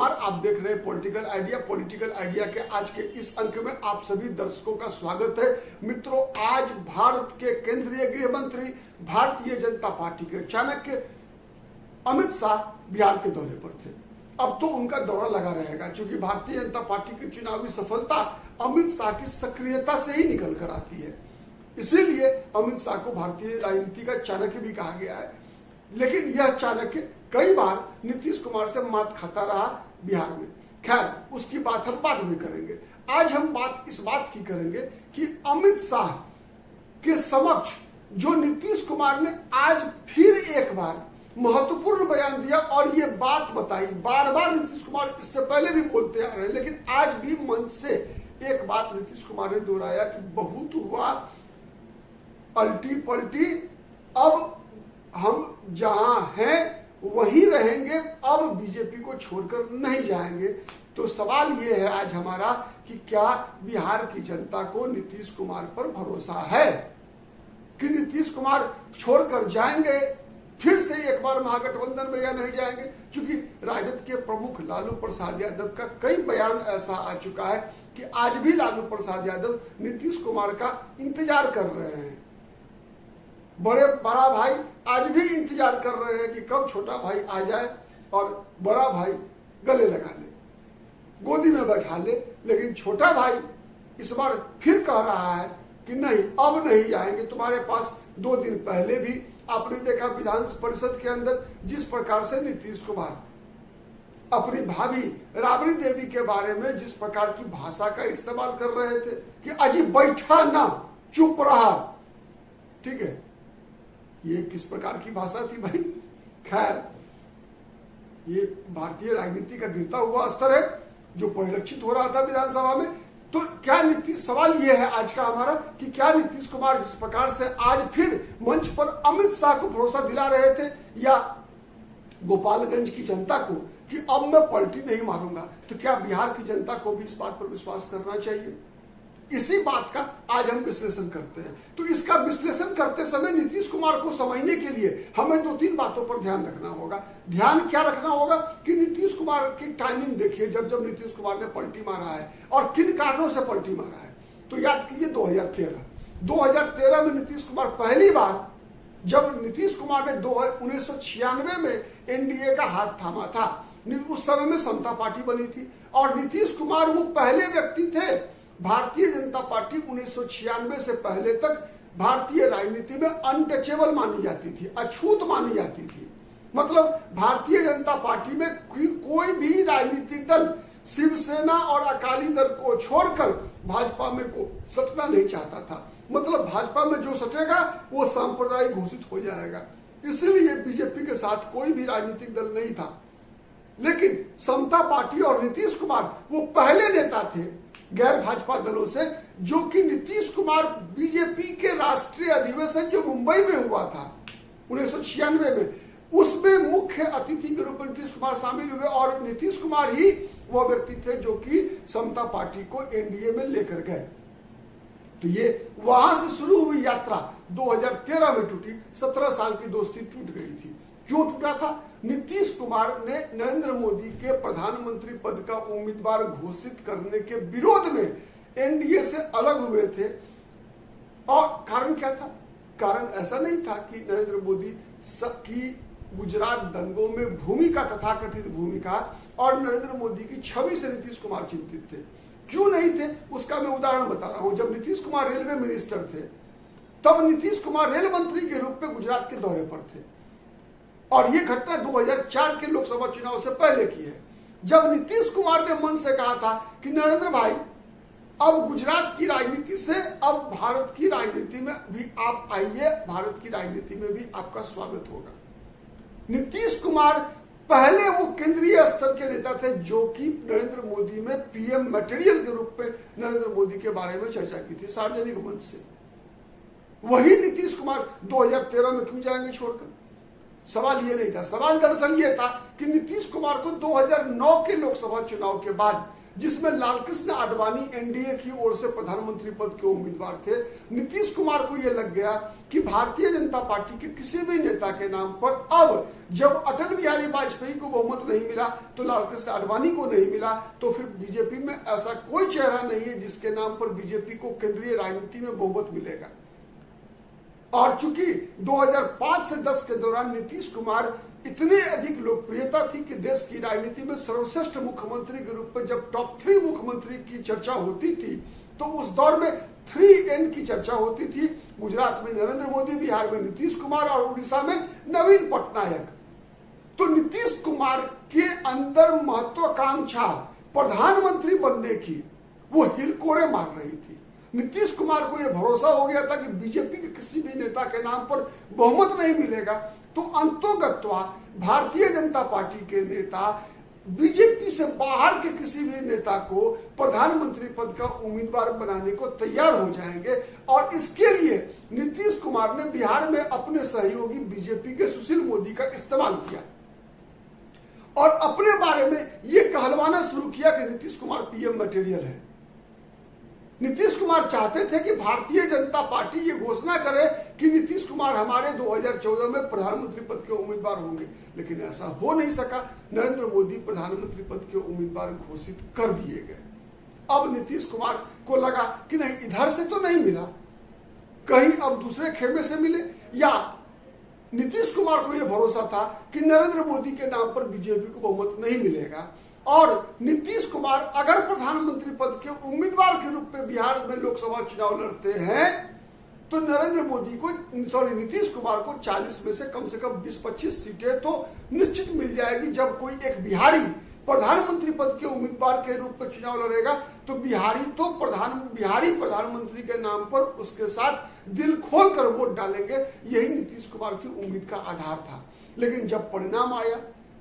कुमार, आप देख रहे हैं पॉलिटिकल आइडिया। पॉलिटिकल आइडिया के आज के इस अंक में आप सभी दर्शकों का स्वागत है। मित्रों, आज भारत के केंद्रीय गृह मंत्री, भारतीय जनता पार्टी के चाणक्य अमित शाह बिहार के दौरे पर थे। अब तो उनका दौरा लगा रहेगा, क्योंकि भारतीय जनता पार्टी की चुनावी सफलता अमित शाह की सक्रियता से ही निकल कर आती है। इसीलिए अमित शाह को भारतीय राजनीति का चाणक्य भी कहा गया है। लेकिन यह चाणक्य कई बार नीतीश कुमार से मात खाता रहा बिहार में। खैर, उसकी बात हम बाद में करेंगे। आज हम इस बात की करेंगे कि अमित शाह के समक्ष जो नीतीश कुमार ने आज फिर एक बार महत्वपूर्ण बयान दिया और ये बात बताई। बार बार नीतीश कुमार इससे पहले भी बोलते आ रहे हैं, लेकिन आज भी मंच से एक बात नीतीश कुमार ने दोहराया कि बहुत हुआ अल्टी पल्टी, अब हम जहां हैं वहीं रहेंगे, अब बीजेपी को छोड़कर नहीं जाएंगे। तो सवाल ये है आज हमारा कि क्या बिहार की जनता को नीतीश कुमार पर भरोसा है कि नीतीश कुमार छोड़कर जाएंगे फिर से एक बार महागठबंधन में या नहीं जाएंगे? क्योंकि राजद के प्रमुख लालू प्रसाद यादव का कई बयान ऐसा आ चुका है कि आज भी लालू प्रसाद यादव नीतीश कुमार का इंतजार कर रहे हैं। बड़ा भाई आज भी इंतजार कर रहे हैं कि कब छोटा भाई आ जाए और बड़ा भाई गले लगा ले, गोदी में बैठा ले। लेकिन छोटा भाई इस बार फिर कह रहा है कि नहीं, अब नहीं जाएंगे। तुम्हारे पास 2 दिन पहले भी आपने देखा विधान परिषद के अंदर जिस प्रकार से नीतीश कुमार अपनी भाभी राबड़ी देवी के बारे में जिस प्रकार की भाषा का इस्तेमाल कर रहे थे कि अजी बैठा ना, चुप रहा। ठीक है, ये किस प्रकार की भाषा थी भाई? खैर, ये भारतीय राजनीति का गिरता हुआ स्तर है जो परिलक्षित हो रहा था विधानसभा में। तो क्या नीतीश, सवाल यह है आज का हमारा कि क्या नीतीश कुमार जिस प्रकार से आज फिर मंच पर अमित शाह को भरोसा दिला रहे थे या गोपालगंज की जनता को कि अब मैं पलटी नहीं मारूंगा, तो क्या बिहार की जनता को भी इस बात पर विश्वास करना चाहिए? इसी बात का आज हम विश्लेषण करते हैं। तो इसका विश्लेषण करते समय नीतीश कुमार को समझने के लिए हमें 2-3 बातों पर ध्यान रखना होगा। ध्यान क्या रखना होगा कि नीतीश कुमार की टाइमिंग देखिए, जब नीतीश कुमार ने पलटी मारा है और किन कारणों से पलटी मारा है। तो याद कीजिए 2013 में नीतीश कुमार पहली बार, जब नीतीश कुमार ने 1996 में एनडीए का हाथ थामा था, उस समय में समता पार्टी बनी थी और नीतीश कुमार वो पहले व्यक्ति थे। भारतीय जनता पार्टी 1996 से पहले तक भारतीय राजनीति में अनटचेबल मानी जाती थी, अछूत मानी जाती थी। मतलब भारतीय जनता पार्टी में कोई भी राजनीतिक दल शिवसेना और अकाली दल को छोड़कर भाजपा में को सटना नहीं चाहता था। मतलब भाजपा में जो सटेगा वो सांप्रदायिक घोषित हो जाएगा। इसलिए बीजेपी के साथ कोई भी राजनीतिक दल नहीं था। लेकिन समता पार्टी और नीतीश कुमार वो पहले नेता थे गैर भाजपा दलों से, जो कि नीतीश कुमार बीजेपी के राष्ट्रीय अधिवेशन जो मुंबई में हुआ था 1996 में, उसमें मुख्य अतिथि के रूप में नीतीश कुमार शामिल हुए और नीतीश कुमार ही वह व्यक्ति थे जो कि समता पार्टी को एनडीए में लेकर गए। तो ये वहां से शुरू हुई यात्रा 2013 में टूटी। 17 साल की दोस्ती टूट गई थी। क्यों टूटा था? नीतीश कुमार ने नरेंद्र मोदी के प्रधानमंत्री पद का उम्मीदवार घोषित करने के विरोध में एनडीए से अलग हुए थे। और कारण क्या था? कारण ऐसा नहीं था कि नरेंद्र मोदी की गुजरात दंगों में भूमिका, तथाकथित भूमिका और नरेंद्र मोदी की छवि से नीतीश कुमार चिंतित थे। क्यों नहीं थे उसका मैं उदाहरण बता रहा हूं। जब नीतीश कुमार रेलवे मिनिस्टर थे, तब नीतीश कुमार रेल मंत्री के रूप में गुजरात के दौरे पर थे और यह घटना 2004 के लोकसभा चुनाव से पहले की है, जब नीतीश कुमार ने मन से कहा था कि नरेंद्र भाई, अब गुजरात की राजनीति से अब भारत की राजनीति में भी आप आइए, भारत की राजनीति में भी आपका स्वागत होगा। नीतीश कुमार पहले वो केंद्रीय स्तर के नेता थे जो कि नरेंद्र मोदी में पीएम मटेरियल के रूप में नरेंद्र मोदी के बारे में चर्चा की थी सार्वजनिक मंच से। वही नीतीश कुमार 2013 में क्यों जाएंगे छोड़कर? सवाल ये नहीं था। सवाल दरअसल ये था कि नीतीश कुमार को 2009 के लोकसभा चुनाव के बाद जिसमें लालकृष्ण आडवाणी एनडीए की ओर से प्रधानमंत्री पद के उम्मीदवार थे। नीतीश कुमार को यह लग गया कि भारतीय जनता पार्टी के किसी भी नेता के नाम पर अब जब अटल बिहारी वाजपेयी को बहुमत नहीं मिला तो लालकृष्ण आडवाणी को नहीं मिला, तो फिर बीजेपी में ऐसा कोई चेहरा नहीं है जिसके नाम पर बीजेपी को केंद्रीय राजनीति में बहुमत मिलेगा। और चूंकि 2005 से 10 के दौरान नीतीश कुमार इतनी अधिक लोकप्रियता थी कि देश की राजनीति में सर्वश्रेष्ठ मुख्यमंत्री के रूप में जब टॉप 3 मुख्यमंत्री की चर्चा होती थी तो उस दौर में 3N की चर्चा होती थी। गुजरात में नरेंद्र मोदी, बिहार में नीतीश कुमार और उड़ीसा में नवीन पटनायक। तो नीतीश कुमार के अंदर महत्वाकांक्षा प्रधानमंत्री बनने की वो हिलकोरे मार रही थी। नीतीश कुमार को यह भरोसा हो गया था कि बीजेपी के किसी भी नेता के नाम पर बहुमत नहीं मिलेगा, तो अंतोगत्वा भारतीय जनता पार्टी के नेता बीजेपी से बाहर के किसी भी नेता को प्रधानमंत्री पद का उम्मीदवार बनाने को तैयार हो जाएंगे। और इसके लिए नीतीश कुमार ने बिहार में अपने सहयोगी बीजेपी के सुशील मोदी का इस्तेमाल किया और अपने बारे में यह कहलवाना शुरू किया कि नीतीश कुमार पीएम मटेरियल है। नीतीश कुमार चाहते थे कि भारतीय जनता पार्टी ये घोषणा करे कि नीतीश कुमार हमारे 2014 में प्रधानमंत्री पद के उम्मीदवार होंगे, लेकिन ऐसा हो नहीं सका। नरेंद्र मोदी प्रधानमंत्री पद के उम्मीदवार घोषित कर दिए गए। अब नीतीश कुमार को लगा कि नहीं, इधर से तो नहीं मिला, कहीं अब दूसरे खेमे से मिले, या नीतीश कुमार को यह भरोसा था कि नरेंद्र मोदी के नाम पर बीजेपी को बहुमत नहीं मिलेगा और नीतीश कुमार अगर प्रधानमंत्री पद के उम्मीदवार के रूप में बिहार में लोकसभा चुनाव लड़ते हैं तो नीतीश कुमार को 40 में से कम 20-25 सीटें तो निश्चित मिल जाएगी। जब कोई एक बिहारी प्रधानमंत्री पद के उम्मीदवार के रूप में चुनाव लड़ेगा तो बिहारी प्रधानमंत्री के नाम पर उसके साथ दिल खोल कर वोट डालेंगे। यही नीतीश कुमार की उम्मीद का आधार था। लेकिन जब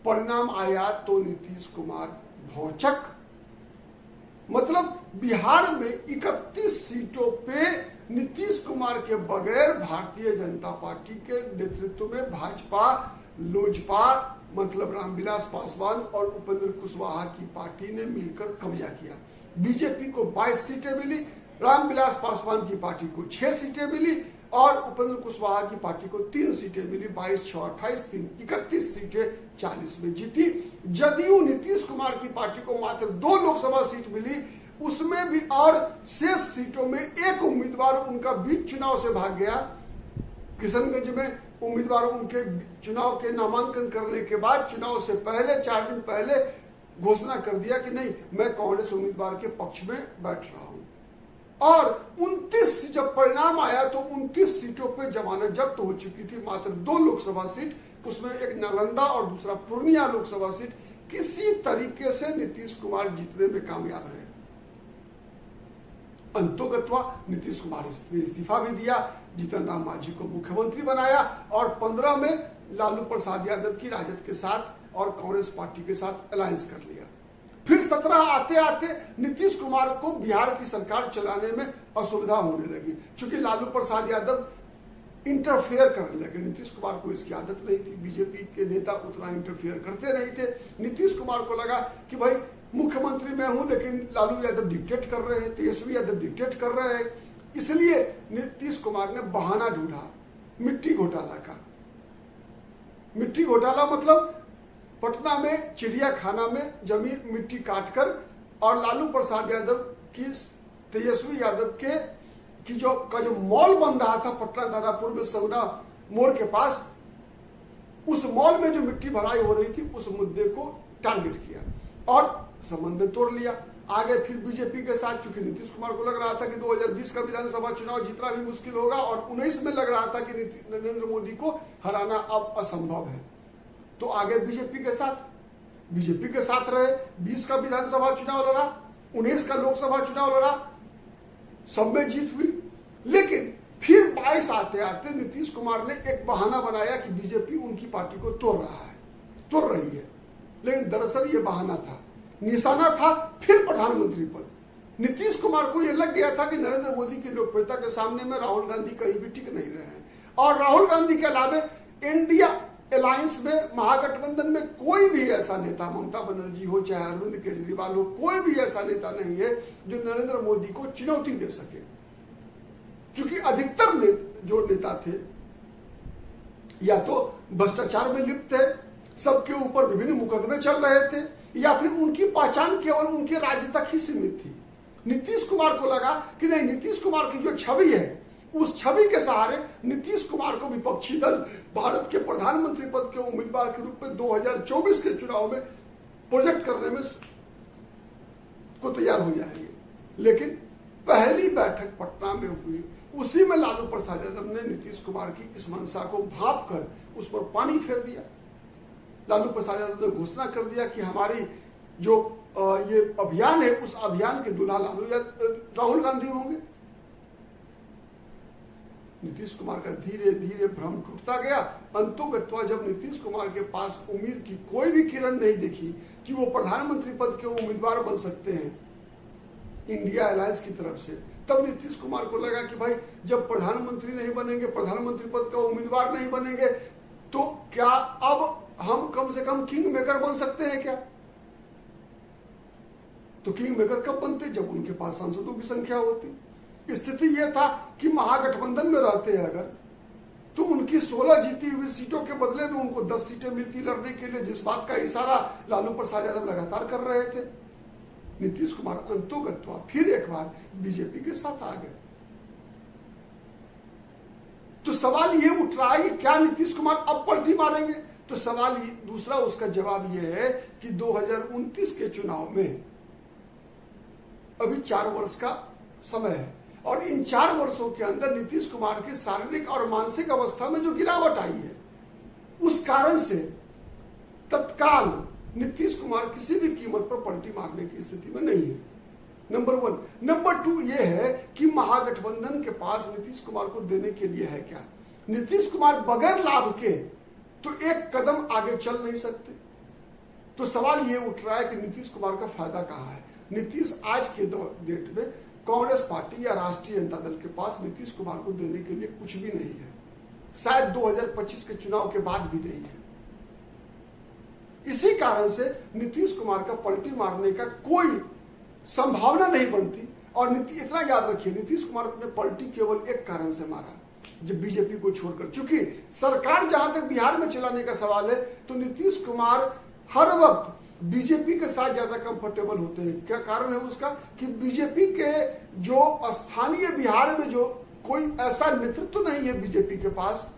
परिणाम आया तो नीतीश कुमार भौचक, मतलब बिहार में 31 सीटों पे नीतीश कुमार के बगैर भारतीय जनता पार्टी के नेतृत्व में भाजपा, लोजपा मतलब रामविलास पासवान और उपेंद्र कुशवाहा की पार्टी ने मिलकर कब्जा किया। बीजेपी को 22 सीटें मिली, रामविलास पासवान की पार्टी को 6 सीटें मिली और उपेंद्र कुशवाहा की पार्टी को 3 सीटें मिली। 22, 6, 28, 3, 31 सीटें 40 में जीती। जदयू नीतीश कुमार की पार्टी को मात्र 2 लोकसभा सीट मिली, उसमें भी और शेष सीटों में एक उम्मीदवार उनका बीच चुनाव से भाग गया। किशनगंज में उम्मीदवार उनके चुनाव के नामांकन करने के बाद चुनाव से पहले 4 दिन पहले घोषणा कर दिया कि नहीं, मैं कांग्रेस उम्मीदवार के पक्ष में बैठ रहा हूं। और 29 जब परिणाम आया तो 29 सीटों पे जमानत जब्त हो चुकी थी। मात्र 2 लोकसभा सीट, उसमें एक नालंदा और दूसरा पूर्णिया लोकसभा सीट किसी तरीके से नीतीश कुमार जीतने में कामयाब रहे। अंतोगत्वा नीतीश कुमार ने इस्तीफा भी दिया, जीतन राम मांझी को मुख्यमंत्री बनाया और 15 में लालू प्रसाद यादव की राजद के साथ और कांग्रेस पार्टी के साथ अलायंस कर लिया। फिर 17 आते आते नीतीश कुमार को बिहार की सरकार चलाने में असुविधा होने लगी, क्योंकि लालू प्रसाद यादव इंटरफेयर करने लगे। नीतीश कुमार को इसकी आदत नहीं थी, बीजेपी के नेता उतना इंटरफेयर करते नहीं थे। नीतीश कुमार को लगा कि भाई मुख्यमंत्री मैं हूं, लेकिन लालू यादव डिक्टेट कर रहे हैं, तेजस्वी यादव डिक्टेट कर रहे हैं। इसलिए नीतीश कुमार ने बहाना ढूंढा मिट्टी घोटाला का। मिट्टी घोटाला मतलब पटना में चिड़ियाखाना में जमीन मिट्टी काटकर और लालू प्रसाद यादव की तेजस्वी यादव की जो मॉल बन रहा था पटना दानापुर में सगुना मोड़ के पास, उस मॉल में जो मिट्टी भराई हो रही थी उस मुद्दे को टारगेट किया और समन्वय तोड़ लिया। आगे फिर बीजेपी के साथ, चूंकि नीतीश कुमार को लग रहा था कि 2020 का विधानसभा चुनाव जीतना भी मुश्किल होगा और 19 में लग रहा था कि नरेंद्र मोदी को हराना अब असंभव है, तो आगे बीजेपी के साथ रहे। 20 का विधानसभा चुनाव लड़ा, 19 का लोकसभा चुनाव लड़ा, सब में जीत हुई। लेकिन फिर 22 आते आते नीतीश कुमार ने एक बहाना बनाया कि बीजेपी उनकी पार्टी को तोड़ रही है, लेकिन दरअसल ये बहाना था, निशाना था फिर प्रधानमंत्री पद। नीतीश कुमार को यह लग गया था कि नरेंद्र मोदी की लोकप्रियता के सामने में राहुल गांधी कहीं भी टिक नहीं रहे हैं और राहुल गांधी के अलावे अलायंस में, महागठबंधन में कोई भी ऐसा नेता, ममता बनर्जी हो चाहे अरविंद केजरीवाल हो, कोई भी ऐसा नेता नहीं है जो नरेंद्र मोदी को चुनौती दे सके। क्योंकि अधिकतर जो नेता थे या तो भ्रष्टाचार में लिप्त थे, सबके ऊपर विभिन्न मुकदमे चल रहे थे, या फिर उनकी पहचान केवल उनके राज्य तक ही सीमित थी। नीतीश कुमार को लगा कि नहीं, नीतीश कुमार की जो छवि है, उस छवि के सहारे नीतीश कुमार को विपक्षी दल भारत के प्रधानमंत्री पद के उम्मीदवार के रूप में 2024 के चुनाव में प्रोजेक्ट करने में को तैयार हो जाएंगे। लेकिन पहली बैठक पटना में हुई, उसी में लालू प्रसाद यादव ने नीतीश कुमार की इस मंशा को भांप कर उस पर पानी फेर दिया। लालू प्रसाद यादव ने घोषणा कर दिया कि हमारी जो ये अभियान है, उस अभियान के दूल्हा राहुल गांधी होंगे। नीतीश कुमार का धीरे धीरे भ्रम टूटता गया। अंतोगत्वा जब नीतीश कुमार के पास उम्मीद की कोई भी किरण नहीं दिखी कि वो प्रधानमंत्री पद के उम्मीदवार बन सकते हैं इंडिया अलायंस की तरफ से, तब नीतीश कुमार को लगा कि भाई जब प्रधानमंत्री नहीं बनेंगे, प्रधानमंत्री पद का उम्मीदवार नहीं बनेंगे, तो क्या अब हम कम से कम किंग मेकर बन सकते हैं क्या? तो किंग मेकर कब बनते? जब उनके पास सांसदों की संख्या होती। स्थिति यह था कि महागठबंधन में रहते हैं अगर, तो उनकी 16 जीती हुई सीटों के बदले में उनको 10 सीटें मिलती लड़ने के लिए, जिस बात का इशारा लालू प्रसाद यादव लगातार कर रहे थे। नीतीश कुमार अंतोगत्वा फिर एक बार बीजेपी के साथ आ गए। तो सवाल ये उठ रहा है कि क्या नीतीश कुमार अब पलटी मारेंगे? तो सवाल दूसरा, उसका जवाब यह है कि 2029 के चुनाव में अभी 4 वर्ष का समय है, और इन 4 वर्षों के अंदर नीतीश कुमार की शारीरिक और मानसिक अवस्था में जो गिरावट आई है, उस कारण से तत्काल नीतीश कुमार किसी भी कीमत पर पलटी मारने की स्थिति में नहीं है। नंबर 1। नंबर 2 यह है कि महागठबंधन के पास नीतीश कुमार को देने के लिए है क्या? नीतीश कुमार बगैर लाभ के तो एक कदम आगे चल नहीं सकते। तो सवाल यह उठ रहा है कि नीतीश कुमार का फायदा कहां है? नीतीश आज के डेट में कांग्रेस पार्टी या राष्ट्रीय जनता दल के पास नीतीश कुमार को देने के लिए कुछ भी नहीं है, शायद 2025 के चुनाव के बाद भी नहीं है। इसी कारण से नीतीश कुमार का पलटी मारने का कोई संभावना नहीं बनती। और इतना याद रखिए, नीतीश कुमार ने पलटी केवल एक कारण से मारा, जब बीजेपी को छोड़कर। चूंकि सरकार जहां तक बिहार में चलाने का सवाल है, तो नीतीश कुमार हर वक्त बीजेपी के साथ ज्यादा कंफर्टेबल होते हैं। क्या कारण है उसका? कि बीजेपी के जो स्थानीय बिहार में जो कोई ऐसा नेतृत्व नहीं है बीजेपी के पास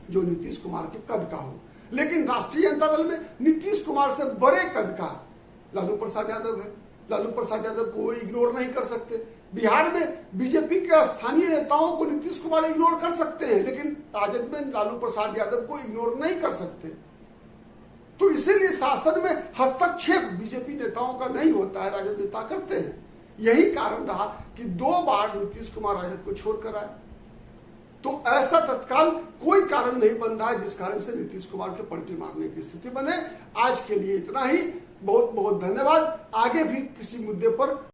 जो नीतीश कुमार के कद का हो। लेकिन राष्ट्रीय जनता दल में नीतीश कुमार से बड़े कद का लालू प्रसाद यादव है। लालू प्रसाद यादव को इग्नोर नहीं कर सकते। बिहार में बीजेपी के स्थानीय नेताओं को नीतीश कुमार इग्नोर कर सकते हैं, लेकिन राजद में लालू प्रसाद यादव को इग्नोर नहीं कर सकते। तो इसीलिए शासन में हस्तक्षेप बीजेपी नेताओं का नहीं होता है, राजद नेता करते हैं। यही कारण रहा कि 2 बार नीतीश कुमार राजद को छोड़कर आए। तो ऐसा तत्काल कोई कारण नहीं बन रहा है जिस कारण से नीतीश कुमार के पलटी मारने की स्थिति बने। आज के लिए इतना ही। बहुत बहुत धन्यवाद। आगे भी किसी मुद्दे पर